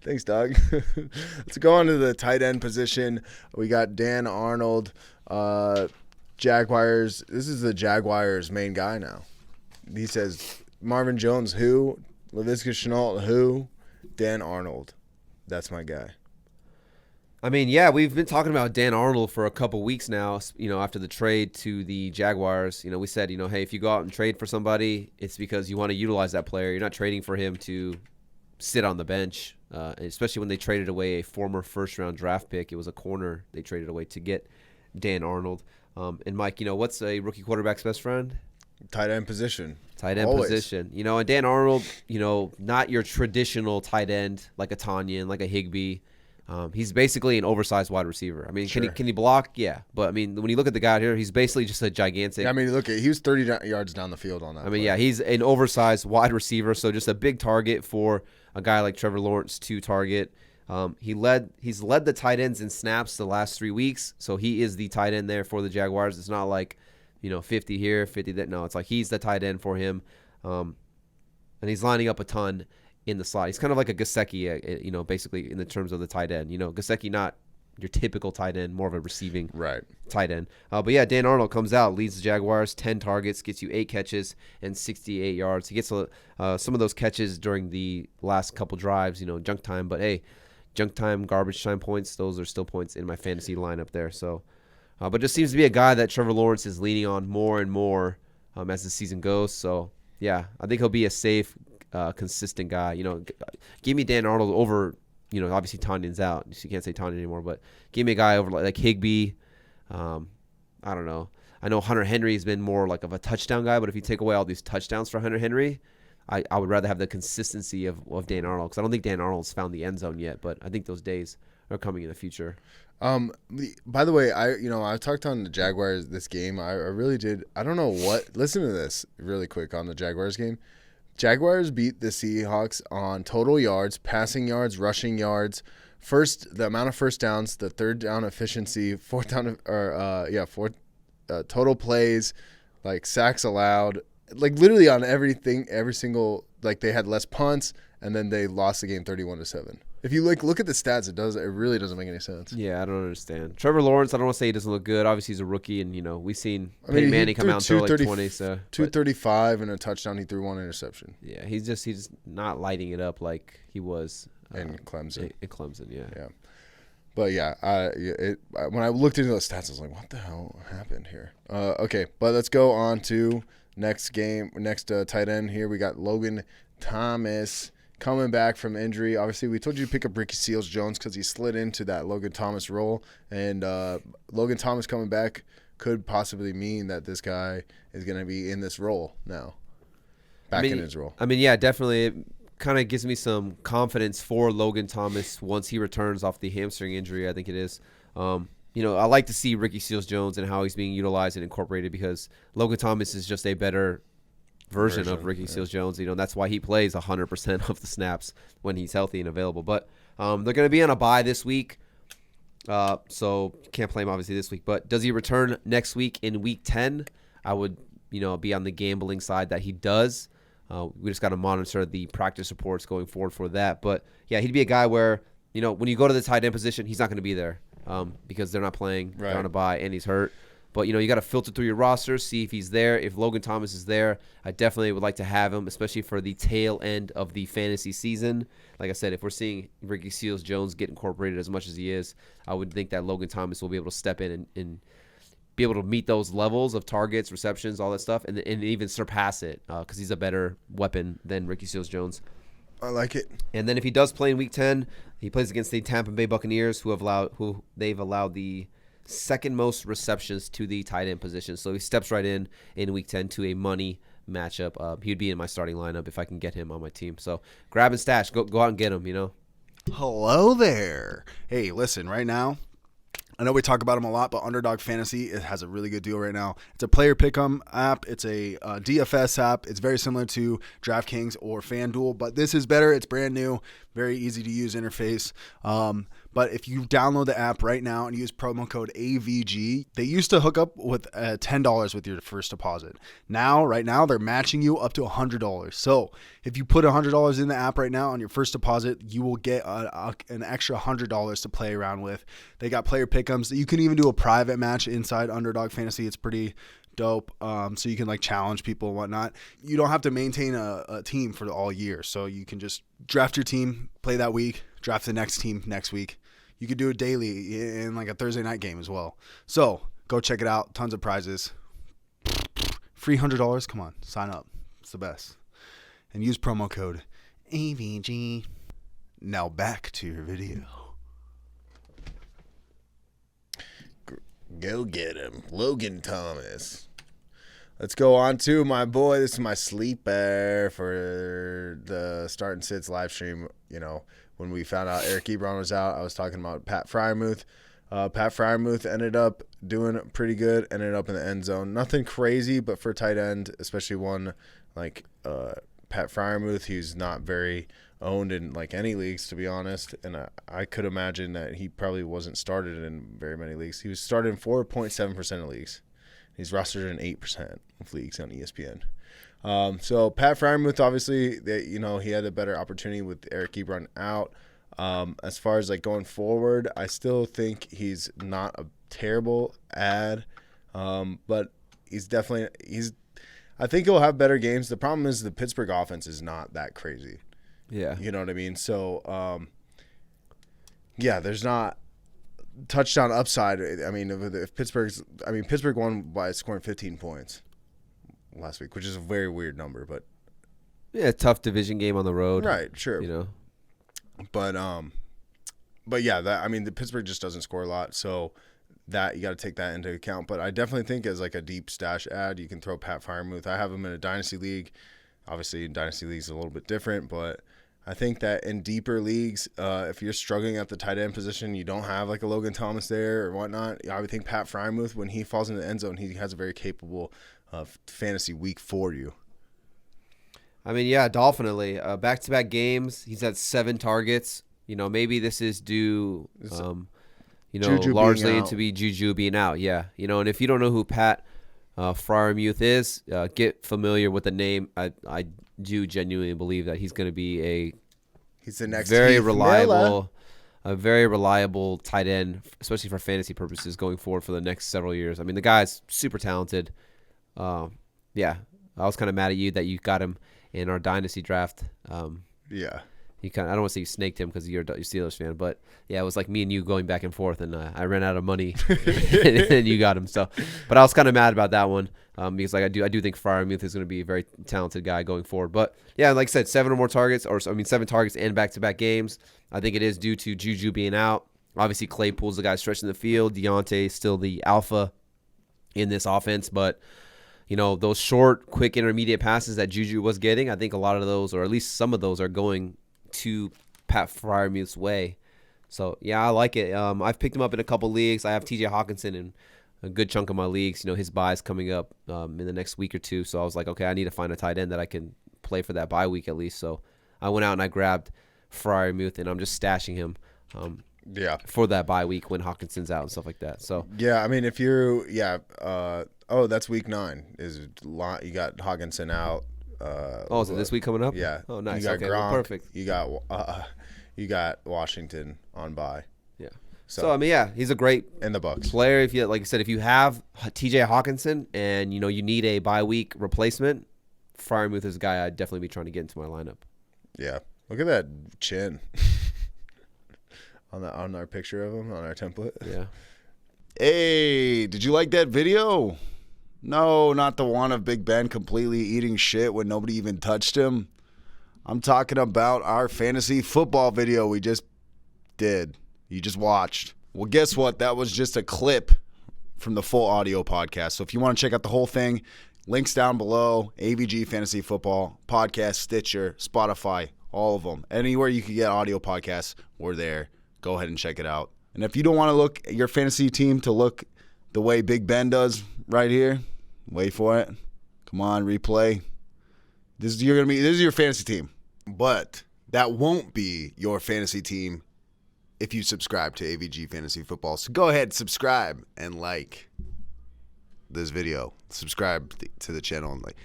Thanks, Doug. Let's go on to the tight end position. We got Dan Arnold, Jaguars. This is the Jaguars' main guy now. He says Marvin Jones, who? Laviska Shenault, who? Dan Arnold. That's my guy. I mean, yeah, we've been talking about Dan Arnold for a couple weeks now, after the trade to the Jaguars. We said, hey, if you go out and trade for somebody, it's because you want to utilize that player. You're not trading for him to sit on the bench, especially when they traded away a former first-round draft pick. It was a corner they traded away to get Dan Arnold. And, Mike, what's a rookie quarterback's best friend? Tight end position. Tight end position. And Dan Arnold, not your traditional tight end like a Tanyan, like a Higbee. He's basically an oversized wide receiver. I mean, sure. Can he block? Yeah. But, I mean, when you look at the guy out here, he's basically just a gigantic. Yeah, I mean, he was 30 yards down the field on that. I mean, yeah, he's an oversized wide receiver, so just a big target for a guy like Trevor Lawrence to target. He's led the tight ends in snaps the last 3 weeks, so he is the tight end there for the Jaguars. It's not like, 50 here, 50 there. No, it's like he's the tight end for him, and he's lining up a ton in the slot. He's kind of like a Gesicki, basically in the terms of the tight end. Gesicki not your typical tight end, more of a receiving tight end. But yeah, Dan Arnold comes out, leads the Jaguars, 10 targets, gets you 8 catches and 68 yards. He gets some of those catches during the last couple drives, junk time. But hey, junk time, garbage time points, those are still points in my fantasy lineup there. So, but just seems to be a guy that Trevor Lawrence is leaning on more and more as the season goes. So yeah, I think he'll be a safe, consistent guy. Give me Dan Arnold over, obviously Tanyan's out, so you can't say Tanyan anymore, but give me a guy over like Higbee. I don't know. I know Hunter Henry has been more like of a touchdown guy, but if you take away all these touchdowns for Hunter Henry, I would rather have the consistency of Dan Arnold, because I don't think Dan Arnold's found the end zone yet, but I think those days are coming in the future. By the way, I talked on the Jaguars this game. I really did. I don't know what. Listen to this really quick on the Jaguars game. Jaguars beat the Seahawks on total yards, passing yards, rushing yards, the amount of first downs, the third down efficiency, total plays, like sacks allowed, like literally on everything, every single, like they had less punts, and then they lost the game 31-7. If you look at the stats, it really doesn't make any sense. Yeah, I don't understand. Trevor Lawrence, I don't want to say he doesn't look good. Obviously, he's a rookie, and we've seen Peyton Manning come out and throw like 20. So 235 and a touchdown. He threw 1 interception. Yeah, he's just not lighting it up like he was in Clemson. In Clemson, yeah. But yeah, when I looked into those stats, I was like, what the hell happened here? Okay, but let's go on to next tight end here. We got Logan Thomas coming back from injury. Obviously, we told you to pick up Ricky Seals-Jones because he slid into that Logan Thomas role. And Logan Thomas coming back could possibly mean that this guy is going to be in this role now, in his role. I mean, yeah, definitely. It kind of gives me some confidence for Logan Thomas once he returns off the hamstring injury, I think it is. I like to see Ricky Seals-Jones and how he's being utilized and incorporated, because Logan Thomas is just a better version of Ricky Seals-Jones. That's why he plays 100% of the snaps when he's healthy and available. But they're going to be on a bye this week, so can't play him obviously this week. But does he return next week in Week 10? I would, be on the gambling side that he does. We just got to monitor the practice reports going forward for that. But yeah, he'd be a guy where when you go to the tight end position, he's not going to be there because they're not playing. Right. They're on a bye and he's hurt. But, you got to filter through your roster, see if he's there. If Logan Thomas is there, I definitely would like to have him, especially for the tail end of the fantasy season. Like I said, if we're seeing Ricky Seals-Jones get incorporated as much as he is, I would think that Logan Thomas will be able to step in and be able to meet those levels of targets, receptions, all that stuff, and even surpass it because he's a better weapon than Ricky Seals-Jones. I like it. And then if he does play in Week 10, he plays against the Tampa Bay Buccaneers, who they've allowed the second most receptions to the tight end position. So he steps right in Week 10 to a money matchup. He'd be in my starting lineup if I can get him on my team. So grab and stash. Go out and get him, Hello there. Hey, listen, right now, I know we talk about him a lot, but Underdog Fantasy, it has a really good deal right now. It's a player pick'em app. It's a DFS app. It's very similar to DraftKings or FanDuel, but this is better. It's brand new. Very easy to use interface. But if you download the app right now and use promo code AVG, they used to hook up with $10 with your first deposit. Right now, they're matching you up to $100. So if you put $100 in the app right now on your first deposit, you will get an extra $100 to play around with. They got player pick'ems. You can even do a private match inside Underdog Fantasy. It's pretty dope. So you can like challenge people and whatnot. You don't have to maintain a team for all year. So you can just draft your team, play that week, draft the next team next week. You could do it daily in like a Thursday night game as well. So go check it out. Tons of prizes. Free $100. Come on, sign up. It's the best. And use promo code AVG. Now back to your video. Go get him, Logan Thomas. Let's go on to my boy. This is my sleeper for the Start and Sits live stream. You know, when we found out Eric Ebron was out, I was talking about Pat Freiermuth. Pat Freiermuth ended up doing pretty good, ended up in the end zone. Nothing crazy, but for a tight end, especially one like Pat Freiermuth, he's not very owned in like any leagues, to be honest. And I could imagine that he probably wasn't started in very many leagues. He was started in 4.7% of leagues. He's rostered in 8% of leagues on ESPN. So Pat Freiermuth, obviously, he had a better opportunity with Eric Ebron out. As far as like going forward, I still think he's not a terrible ad, but I think he'll have better games. The problem is the Pittsburgh offense is not that crazy. Yeah. You know what I mean? So, there's not touchdown upside. I mean, if Pittsburgh won by scoring 15 points last week, which is a very weird number, but yeah, tough division game on the road. Right, sure. You know. But yeah, the Pittsburgh just doesn't score a lot, so that you got to take that into account. But I definitely think as like a deep stash ad, you can throw Pat Freiermuth. I have him in a dynasty league. Obviously, dynasty leagues is a little bit different, but I think that in deeper leagues, if you're struggling at the tight end position, you don't have like a Logan Thomas there or whatnot. I would think Pat Freiermuth, when he falls into the end zone, he has a very capable fantasy week for you. I mean, yeah, definitely. Back-to-back games, he's had 7 targets. You know, maybe this is due, largely into Juju being out. Yeah, and if you don't know who Pat Freiermuth is, get familiar with the name. I do genuinely believe that he's going to be he's the next very reliable tight end, especially for fantasy purposes going forward for the next several years. I mean, the guy's super talented. I was kind of mad at you that you got him in our dynasty draft. I don't want to say you snaked him because you're a Steelers fan, but yeah, it was like me and you going back and forth, and I ran out of money, and you got him. So, but I was kind of mad about that one because like I do think Freirmuth is going to be a very talented guy going forward. But yeah, like I said, 7 targets and back-to-back games. I think it is due to Juju being out. Obviously, Claypool's the guy stretching the field. Deontay still the alpha in this offense, but those short, quick, intermediate passes that Juju was getting, I think a lot of those, or at least some of those, are going to Pat Freiermuth's way. So yeah, I like it. I've picked him up in a couple leagues. I have TJ Hawkinson in a good chunk of my leagues. His bye is coming up in the next week or two. So I was like, okay, I need to find a tight end that I can play for that bye week at least. So I went out and I grabbed Freiermuth, and I'm just stashing him for that bye week when Hawkinson's out and stuff like that. So yeah, I mean, if you're that's week 9 you got Hawkinson out. Is it this week coming up? Yeah. Oh, nice. You got okay, Gronk, well, perfect. You got Washington on bye. Yeah. So I mean, yeah, he's a great and the Bucks player. If you, like I said, if you have TJ Hawkinson and you need a bye week replacement, Freirmuth is a guy I'd definitely be trying to get into my lineup. Yeah. Look at that chin on our picture of him on our template. Yeah. Hey, did you like that video? No, not the one of Big Ben completely eating shit when nobody even touched him. I'm talking about our fantasy football video we just did. You just watched. Well, guess what? That was just a clip from the full audio podcast. So if you want to check out the whole thing, links down below. AVG Fantasy Football Podcast, Stitcher, Spotify, all of them. Anywhere you can get audio podcasts, we're there. Go ahead and check it out. And if you don't want to look at your fantasy team to look the way Big Ben does right here, wait for it. Come on, replay. This is your fantasy team. But that won't be your fantasy team if you subscribe to AVG Fantasy Football. So go ahead, subscribe and like this video. Subscribe to the channel and like.